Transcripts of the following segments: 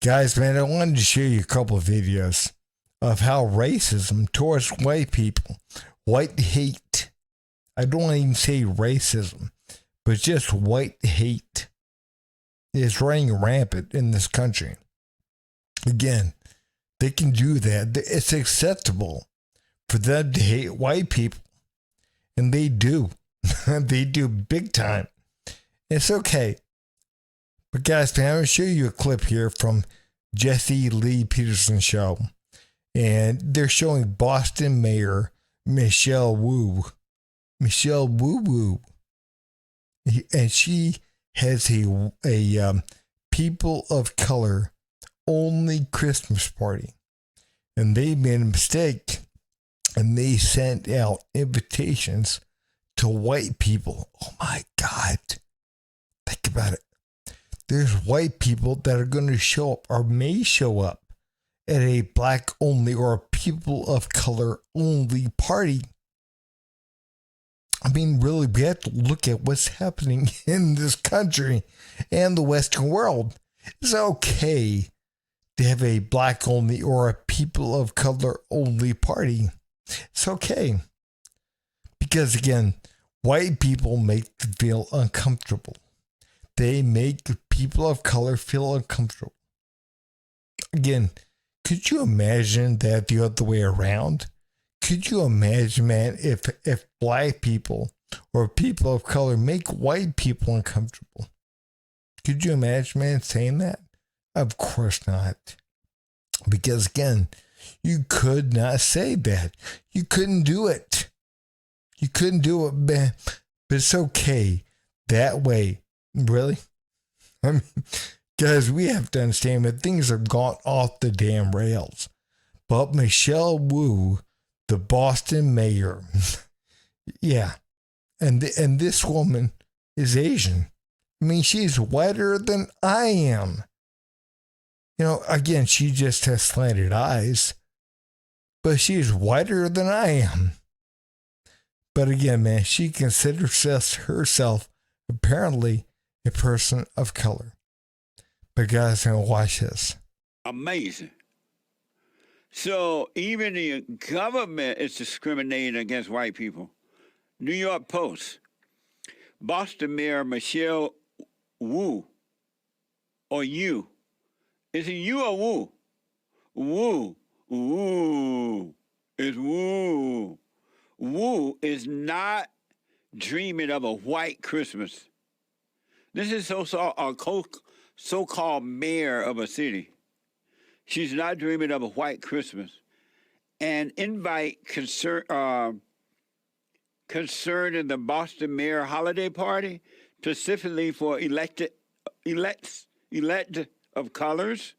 Guys, man, I wanted to show you a couple of videos of how racism towards white people, white hate, I don't even say racism, but just white hate is running rampant in this country. Again, they can do that. It's acceptable for them to hate white people. And they do. They do big time. It's okay. But guys, man, I'm going to show you a clip here from Jesse Lee Peterson's show. And they're showing Boston Mayor Michelle Wu. Michelle Woo Woo. And she has a people of color only Christmas party. And they made a mistake. And they sent out invitations to white people. Oh my God. Think about it. There's white people that are going to show up or may show up at a black only or a people of color only party. I mean, really, we have to look at what's happening in this country and the Western world. It's okay to have a black only or a people of color only party. It's okay. Because again, white people make them feel uncomfortable. They make people of color feel uncomfortable. Again, could you imagine that the other way around? Could you imagine, man, if black people or people of color make white people uncomfortable? Could you imagine, man, saying that? Of course not. Because again, you could not say that. You couldn't do it. You couldn't do it, man. But it's okay that way. Really? I mean, guys, we have to understand that things have gone off the damn rails. But Michelle Wu, the Boston mayor, yeah, and this woman is Asian. I mean, she's whiter than I am. You know, again, she just has slanted eyes, but she's whiter than I am. But again, man, she considers herself apparently a person of color. But guys, now watch this. Amazing. So even the government is discriminating against white people. New York Post. Boston Mayor Michelle Wu. Or you. Is it you or Wu? Wu. Wu. It's Wu. Wu is not dreaming of a white Christmas. This is so-called mayor of a city. She's not dreaming of a white Christmas. And invite concern in the Boston mayor holiday party, specifically for elected of colors,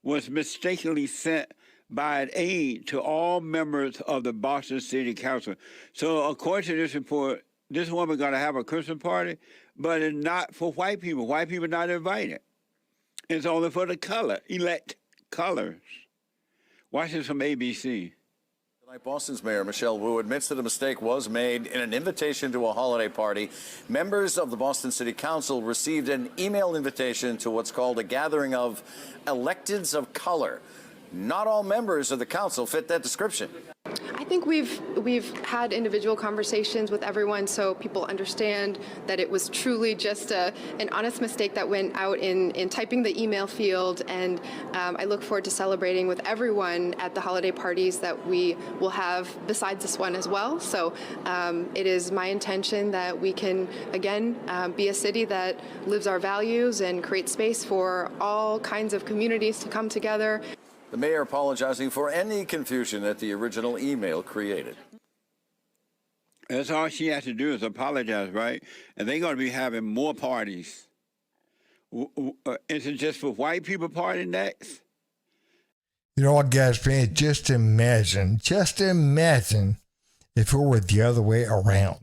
was mistakenly sent by an aide to all members of the Boston City Council. So according to this report, this woman going to have a Christmas party, but it's not for white people. White people are not invited. It's only for the elect colors. Watch this from ABC. Tonight, Boston's Mayor Michelle Wu admits that a mistake was made in an invitation to a holiday party. Members of the Boston City Council received an email invitation to what's called a gathering of electeds of color. Not all members of the council fit that description. I think we've had individual conversations with everyone so people understand that it was truly just an honest mistake that went out in typing the email field, and I look forward to celebrating with everyone at the holiday parties that we will have besides this one as well. So it is my intention that we can again be a city that lives our values and create space for all kinds of communities to come together. The mayor apologizing for any confusion that the original email created. That's all she has to do is apologize, right? And they're going to be having more parties. Is it just for white people party next? You know what, guys, man? Just imagine if it were the other way around.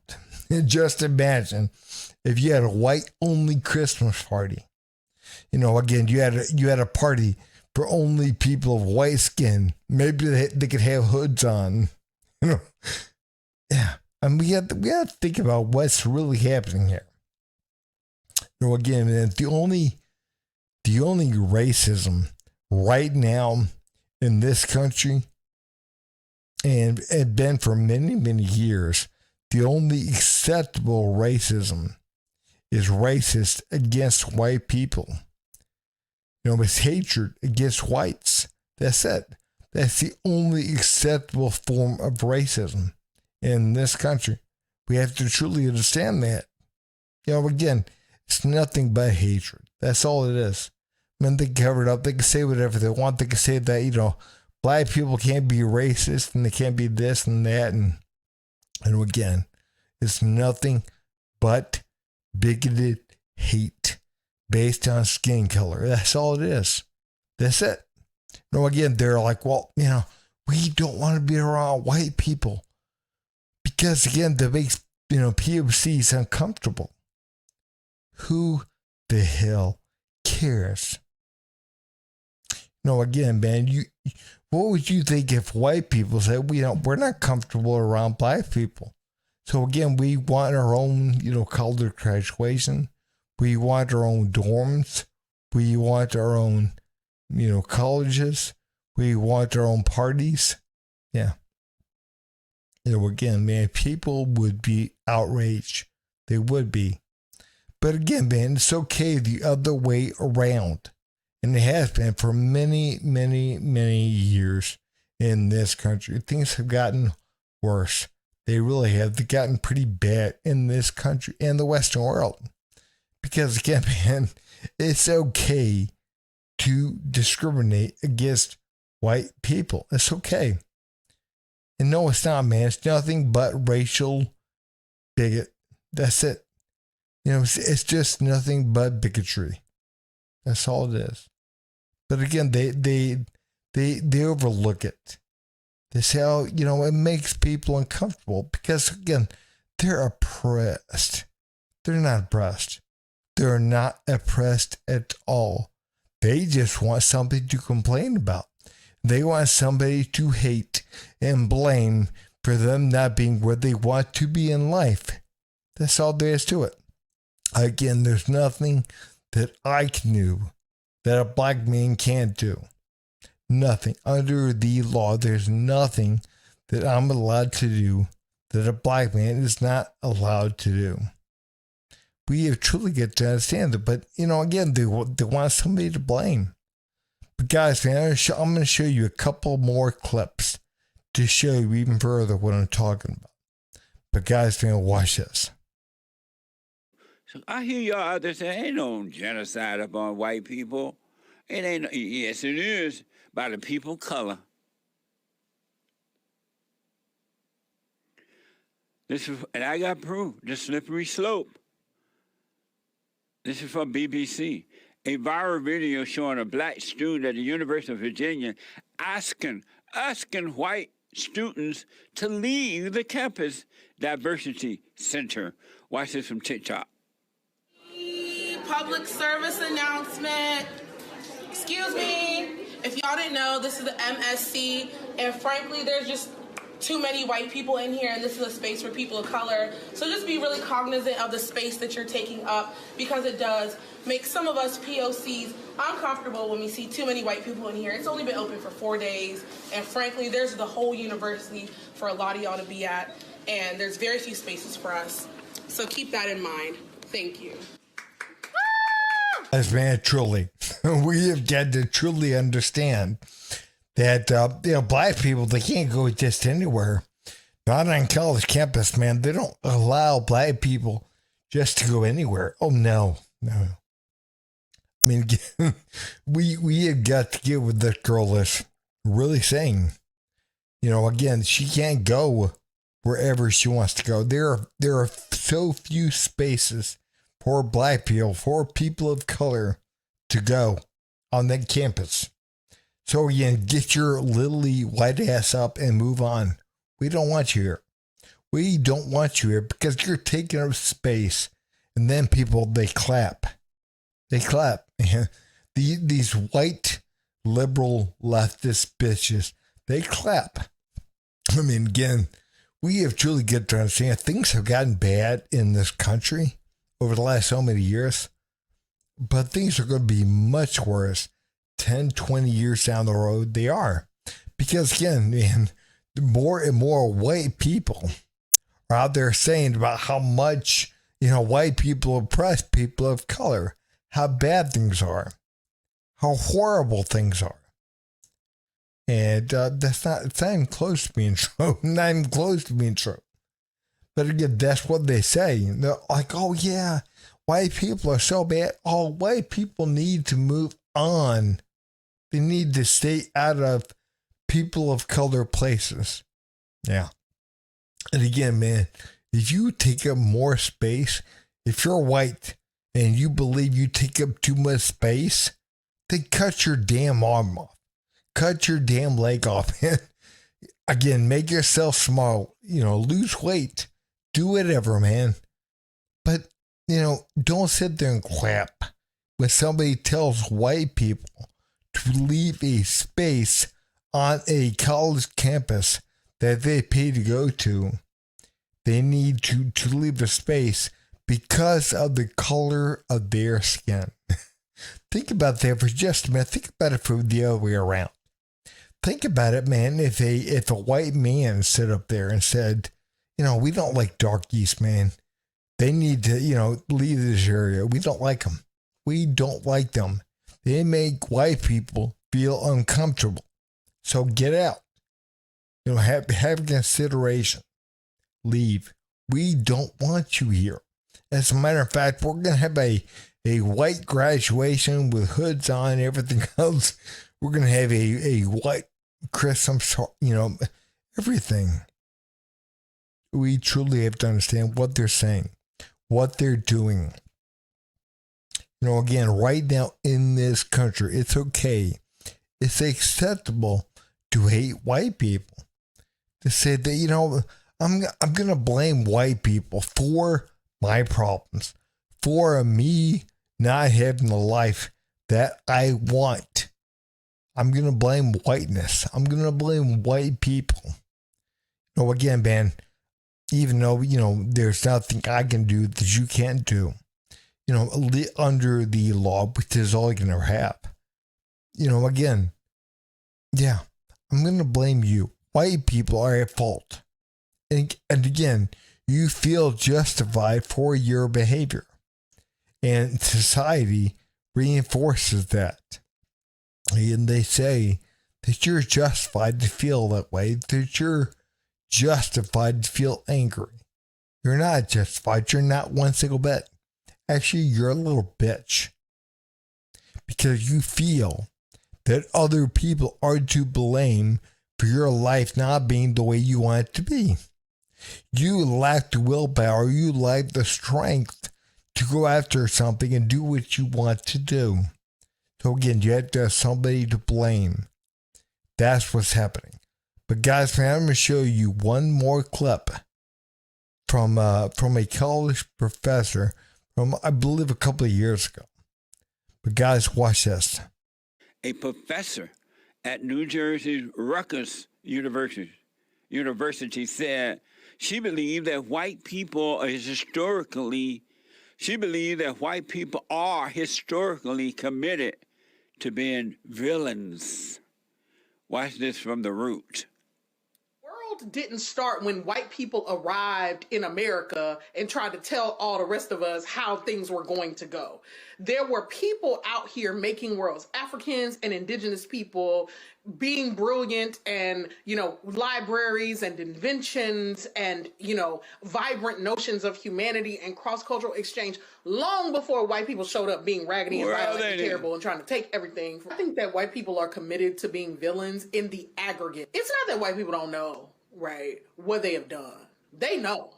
Just imagine if you had a white-only Christmas party. You know, again, you had a party for only people of white skin. Maybe they could have hoods on. You know, yeah. And we have to think about what's really happening here. You know, again, man, the only racism right now in this country, and had been for many, many years, the only acceptable racism is racist against white people. It's hatred against whites. That's it. That's the only acceptable form of racism in this country. We have to truly understand that. Again, it's nothing but hatred. That's all it is. They cover it up. They can say whatever they want. They can say that, black people can't be racist and they can't be this and that. And again, it's nothing but bigoted hate based on skin color. That's all it is. That's it. Again, they're like, well, we don't want to be around white people because, again, that makes, POCs uncomfortable. Who the hell cares? Again, man, what would you think if white people said, we're not comfortable around black people? So again, we want our own, college graduation. We want our own dorms. We want our own, colleges. We want our own parties. Yeah. Again, man, people would be outraged. They would be. But again, man, it's okay the other way around. And it has been for many, many, many years in this country. Things have gotten worse. They really have. They've gotten pretty bad in this country and the Western world. Because again, man, it's okay to discriminate against white people. It's okay. And no, it's not, man. It's nothing but racial bigot. That's it. It's just nothing but bigotry. That's all it is. But again, they overlook it. They say, oh, it makes people uncomfortable because, again, they're oppressed. They're not oppressed. They're not oppressed at all. They just want something to complain about. They want somebody to hate and blame for them not being where they want to be in life. That's all there is to it. Again, there's nothing that I can do that a black man can't do. Nothing. Under the law, there's nothing that I'm allowed to do that a black man is not allowed to do. We have truly got to understand it. But, again, they want somebody to blame. But guys, man, I'm going to show you a couple more clips to show you even further what I'm talking about. But guys, man, watch this. So I hear y'all out there saying, ain't no genocide upon white people. It ain't. Yes, it is by the people of color. And I got proof. The slippery slope. This is from BBC. A viral video showing a black student at the University of Virginia asking white students to leave the campus diversity center. Watch this from TikTok. Public service announcement. Excuse me. If y'all didn't know, this is the MSC, and frankly, there's just too many white people in here, and this is a space for people of color. So just be really cognizant of the space that you're taking up, because it does make some of us POCs uncomfortable when we see too many white people in here. It's only been open for 4 days, and frankly, there's the whole university for a lot of y'all to be at, and there's very few spaces for us. So keep that in mind. Thank you. As man, truly, we have got to truly understand that black people, they can't go just anywhere. Not on college campus, man. They don't allow black people just to go anywhere. Oh no. I mean, we have got to get with this girl that's really saying, again, she can't go wherever she wants to go. There are so few spaces for black people, for people of color to go on that campus. So again, get your lily white ass up and move on. We don't want you here. We don't want you here because you're taking up space. And then people, they clap. They clap. These white liberal leftist bitches, they clap. I mean, again, we have truly got to understand things have gotten bad in this country over the last so many years, but things are going to be much worse 10, 20 years down the road, they are. Because again, man, more and more white people are out there saying about how much, white people oppress people of color, how bad things are, how horrible things are. And it's not even close to being true. Not even close to being true. But again, that's what they say. They're like, oh yeah, white people are so bad. Oh, white people need to move on. They need to stay out of people of color places. Yeah. And again, man, if you take up more space, if you're white and you believe you take up too much space, then cut your damn arm off. Cut your damn leg off. Again, make yourself small, lose weight. Do whatever, man. But, don't sit there and clap when somebody tells white people to leave a space on a college campus that they pay to go to. They need to leave a space because of the color of their skin. Think about that for just a minute. Think about it for the other way around. Think about it, man. If a white man stood up there and said, we don't like darkies, man. They need to, leave this area. We don't like them. We don't like them. They make white people feel uncomfortable. So get out. Have consideration. Leave. We don't want you here. As a matter of fact, we're going to have a white graduation with hoods on, everything else. We're going to have a white Christmas, everything. We truly have to understand what they're saying, what they're doing. Again, right now in this country, it's okay. It's acceptable to hate white people. To say that, I'm going to blame white people for my problems, for me not having the life that I want. I'm going to blame whiteness. I'm going to blame white people. Again, man, even though, there's nothing I can do that you can't do, under the law, which is all you can ever have. Again, yeah, I'm going to blame you. White people are at fault. And again, you feel justified for your behavior. And society reinforces that. And they say that you're justified to feel that way, that you're justified to feel angry. You're not justified. You're not one single bit. Actually, you're a little bitch. Because you feel that other people are to blame for your life not being the way you want it to be. You lack the willpower. You lack the strength to go after something and do what you want to do. So again, you have to have somebody to blame. That's what's happening. But guys, man, I'm going to show you one more clip from a college professor from, I believe, a couple of years ago. But guys, watch this. A professor at New Jersey's Rutgers University said she believed that white people are historically committed to being villains. Watch this from The Root. World didn't start when white people arrived in America and tried to tell all the rest of us how things were going to go. There were people out here making worlds, Africans and indigenous people being brilliant, and, libraries and inventions and, vibrant notions of humanity and cross-cultural exchange long before white people showed up being raggedy and violent and terrible and trying to take everything. I think that white people are committed to being villains in the aggregate. It's not that white people don't know, right, what they have done. They know.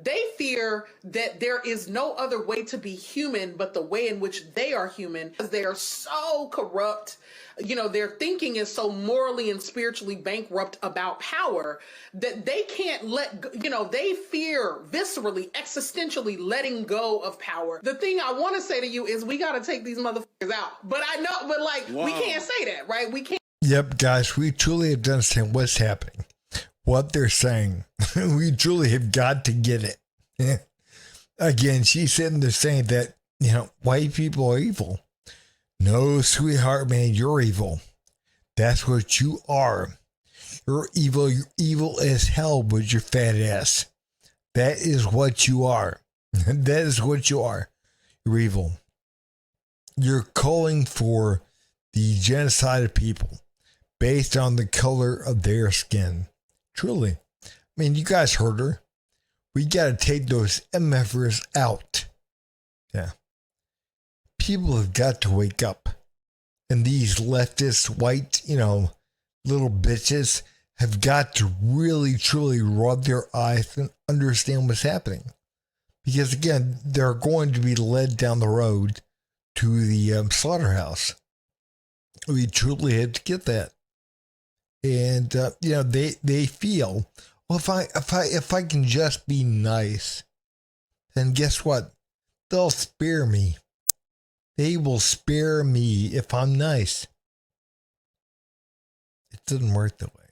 They fear that there is no other way to be human but the way in which they are human, because they are so corrupt. Their thinking is so morally and spiritually bankrupt about power that they can't they fear viscerally, existentially letting go of power. The thing I want to say to you is we got to take these motherfuckers out. But we can't say that, right? We can't. Yep, guys, we truly have to understand what's happening, what they're saying. We truly have got to get it. Again, she's sitting there saying that, white people are evil. No, sweetheart, man, you're evil. That's what you are. You're evil. You're evil as hell with your fat ass. That is what you are. That is what you are. You're evil. You're calling for the genocide of people based on the color of their skin. Truly. I mean, you guys heard her. We got to take those MFers out. Yeah. People have got to wake up. And these leftist, white, little bitches have got to really, truly rub their eyes and understand what's happening. Because, again, they're going to be led down the road to the slaughterhouse. We truly have to get that. And, they feel, well, if I can just be nice, then guess what? They'll spare me. They will spare me if I'm nice. It doesn't work that way.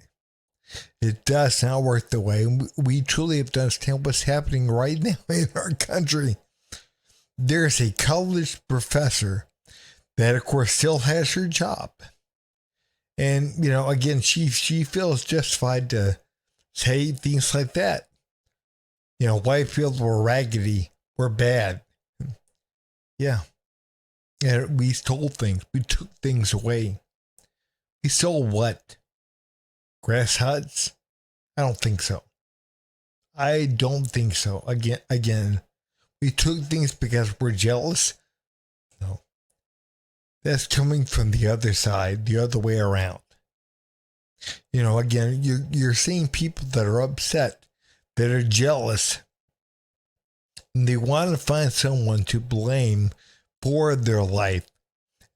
It does not work that way. We truly have to understand what's happening right now in our country. There's a college professor that, of course, still has her job. And, again, she feels justified to say things like that. White people were raggedy, we're bad. Yeah. And we stole things. We took things away. We stole what? Grass huts? I don't think so. I don't think so. Again, we took things because we're jealous. No. That's coming from the other side, the other way around. Again, you're seeing people that are upset, that are jealous, and they want to find someone to blame for their life.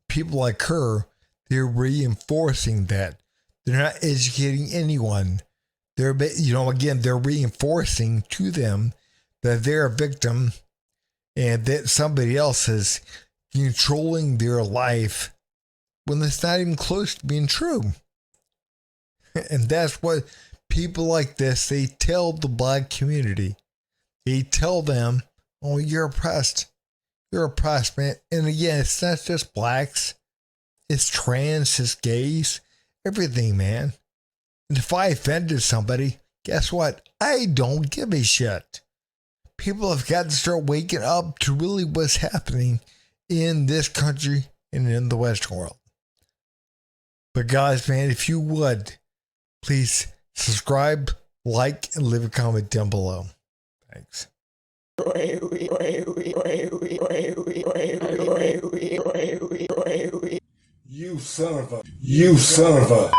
People like her, they're reinforcing that. They're not educating anyone. They're reinforcing to them that they're a victim and that somebody else is controlling their life when it's not even close to being true. And that's what people like this, they tell the black community. They tell them, oh, you're oppressed. You're oppressed, man. And again, it's not just blacks. It's trans, it's gays, everything, man. And if I offended somebody, guess what? I don't give a shit. People have got to start waking up to really what's happening in this country and in the Western world. But guys, man, if you would, please subscribe, like, and leave a comment down below. Thanks. You son of a